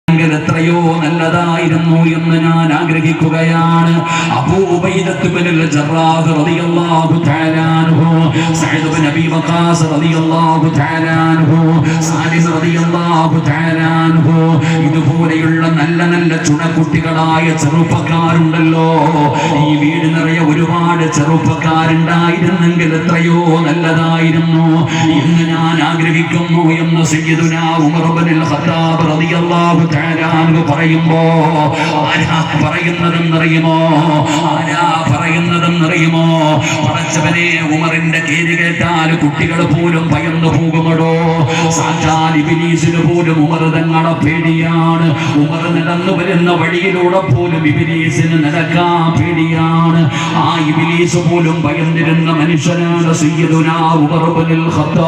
എത്രയോ നല്ലതായിരുന്നു എന്ന് ഞാൻ ആഗ്രഹിക്കുകയാണ്. അബൂ ഉബൈദത്ത് ഇബ്നുൽ ജറാഹ് റളിയല്ലാഹു തആല അൻഹു, സഅദ് ഇബ്നു അബീ വഖാസ് റളിയല്ലാഹു തആല അൻഹു, സാലിം റളിയല്ലാഹു തആല അൻഹു, ഇതുപോലെയുള്ള നല്ല നല്ല ചുണക്കുട്ടികളായ ചെറുപ്പക്കാരുണ്ടല്ലോ. ഈ വീട് നിറയെ ഒരുപാട് ചെറുപ്പക്കാരുണ്ടായിരുന്നെങ്കിൽ എത്രയോ നല്ലതായിരുന്നു എന്ന് ഞാൻ ആഗ്രഹിക്കുന്നു എന്ന് സയ്യിദുനാ ഉമർ ഇബ്നുൽ ഖത്താബ് റളിയല്ലാഹു തആല അൻഹു പറയുമ്പോ ആരാ പറയുന്നതെന്നറിയുമോ? പടച്ചവനെ, ഉമറിന്റെ പേര് കേട്ടാൽ കുട്ടികൾ പോലും ഭയന്നു പോകുമടോ. സാക്ഷാൽ ഇബ്ലീസിന് പോലും ഉമർ തങ്ങളെ പേടിയാണ്. ഉമർ നടന്നു വരുന്ന വഴിയിലൂടെ പോലും ഇബ്ലീസിന് നടക്കാൻ പേടിയാണ്. ആ ഇബ്ലീസ് പോലും ഭയന്നിരുന്ന മനുഷ്യനാണ് സയ്യിദുനാ ഉമർ ഇബ്നുൽ ഖത്താബ്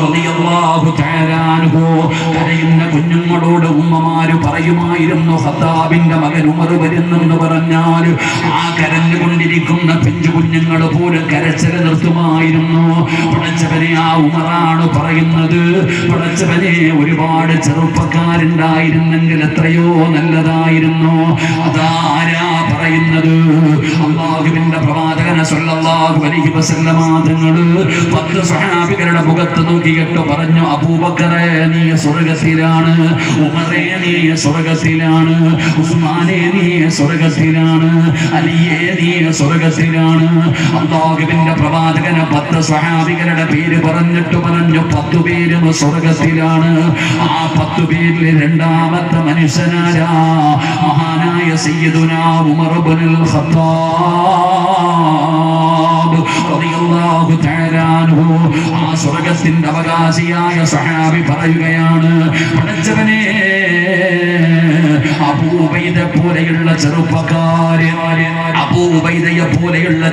റളിയല്ലാഹു തആല അൻഹു. കരയുന്ന കുഞ്ഞുങ്ങളോട് ഉമ്മമാര് പറയുമായിരുന്നു, ഖത്താബിന്റെ മകൻ ഉമർ വരുന്നെന്ന് പറഞ്ഞാൽ ആ കരഞ്ഞുകൊണ്ടിരിക്കുന്ന പിഞ്ചു കുഞ്ഞുങ്ങൾ പോലും കരച്ചിൽ നിർത്തുമായിരുന്നു. പടച്ചവനെ, ആ ഉമറാണ് പറയുന്നത്, പടച്ചവനെ, ഒരുപാട് ചെറുപ്പക്കാരുണ്ടായിരുന്നെങ്കിൽ എത്രയോ നല്ലതായിരുന്നു. അതാരാ പറയുന്നത്? അല്ലാഹുവിന്റെ പ്രവാചകൻ സല്ലല്ലാഹു അലൈഹി വസല്ലമ തങ്ങൾ 10 സ്വഹാബികളുടെ മുഖത്ത് നോക്കിയിട്ട് പറഞ്ഞു, അബൂബക്കറെ നീ സ്വർഗ്ഗത്തിലാണ്, ഉമറേ നീ സ്വർഗ്ഗത്തിലാണ്, ഉസ്മാനെ നീ സ്വർഗ്ഗത്തിലാണ്, അലിയെ നീ സ്വർഗ്ഗത്തിലാണ്. അല്ലാഹുവിന്റെ പ്രവാചകൻ 10 സ്വഹാബികളുടെ പേര് പറഞ്ഞിട്ട് പറഞ്ഞു 10 പേരും സ്വർഗ്ഗത്തിലാണ്. ആ 10 പേരിൽ രണ്ടാമത്തെ മനുഷ്യനാരാ? മഹാനായ സയ്യിദുനാ ഉമർ ഇബ്നുൽ ഖത്താബ് റളിയല്ലാഹു തആല അൻഹു. ആ സ്വർഗ്ഗത്തിന്റെ അവകാശിയായ സ്വഹാബി പറയുകയാണ്, പടച്ചവനെ, അബൂ ഉബൈദയെ പോലെയുള്ള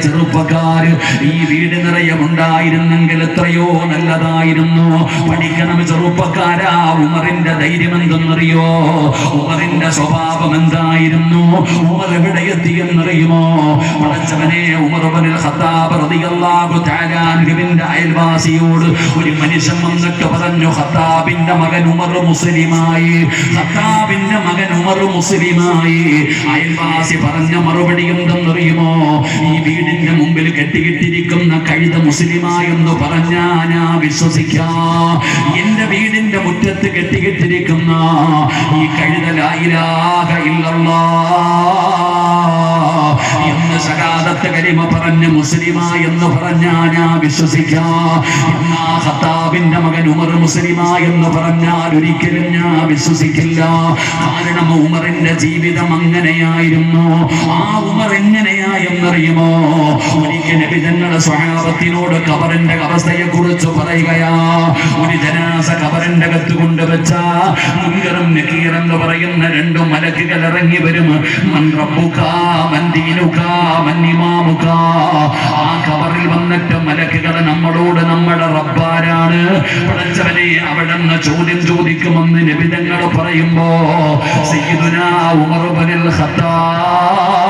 ചെറുപ്പക്കാര് ഈ വീട് നിറയെ ഉണ്ടായിരുന്നെങ്കിൽ എത്രയോ നല്ലതായിരുന്നു. പഠിക്കണം ചെറുപ്പക്കാരാ. ഉമറിന്റെ ധൈര്യം എന്തെന്നറിയോ? ഉമറിന്റെ സ്വഭാവം എന്തായിരുന്നു? ഉമർ എവിടെ എത്തിയെന്നറിയുമോ? പടച്ചവനെ, ഉമർ ഇബ്നുൽ ഖത്താബ് റളിയല്ലാഹു തആല അൻഹുവിന്റെ അയൽവാസിയോട് ഒരു മനുഷ്യൻ വന്നിട്ട് പറഞ്ഞു, ഖത്താബിന്റെ മകൻ ഉമർ മുസ്ലിമായി, ഖത്താബിന്റെ മകൻ ഉമർ മുസ്ലിമായി. അയൽവാസി പറഞ്ഞ മറുപടി എന്തെന്നറിയുമോ? ഈ വീടിന്റെ മുമ്പിൽ കെട്ടിയിട്ടിരിക്കുന്ന കഴുത മുസ്ലിമായെന്ന് പറഞ്ഞാ ഞാൻ വിശ്വസിക്കാം. എന്റെ വീടിന്റെ മുറ്റത്ത് കെട്ടിയിട്ടിരിക്കുന്ന ഈ കഴുത ലാ ഇലാഹ ഇല്ലല്ലാഹ് എന്ന് ശഹാദത്ത് കലിമ പറഞ്ഞ് മുസ്ലിമായി എന്ന് പറഞ്ഞാ ഞാൻ വിശ്വസിക്കാം. എന്നാ ഖത്താബിന്റെ മകൻ ഉമർ മുസ്ലിമായി എന്ന് പറഞ്ഞാൽ ഒരിക്കലും ഞാൻ വിശ്വസിക്കില്ല. കാരണം ഉമറിന്റെ ജീവിതം അങ്ങനെയായിരുന്നു. ആ ഉമർ എങ്ങനെയായെന്നറിയുമോ? ഒരിക്കൽ നബി തങ്ങളുടെ സ്വഹാബത്തിനോട് ഖബറിന്റെ അവസ്ഥയെ കുറിച്ച് പറയുകയാ. ഒരു ജനാസ ഖബറിന്റെ അകത്ത് കൊണ്ടുവച്ച മുൻകറും നകീർ എന്ന് പറയുന്ന 2 മലക്കുകൾ ഇറങ്ങി വരും. മൻ റബ്ബുക മൻ ദീനുക മൻ ഇമാമുക. ആ ഖബറിൽ വന്നിട്ട് മലക്കുകൾ നമ്മളോട് നമ്മുടെ റബ്ബാരാണ്, പടച്ചവനെ, അവിടെന്ന് ചോദ്യം ചോദിക്കുമെന്ന് നബി തങ്ങൾ പറയുമ്പോ സയ്യിദുനാ ഉമർ ഇബ്നുൽ ഖത്താബ്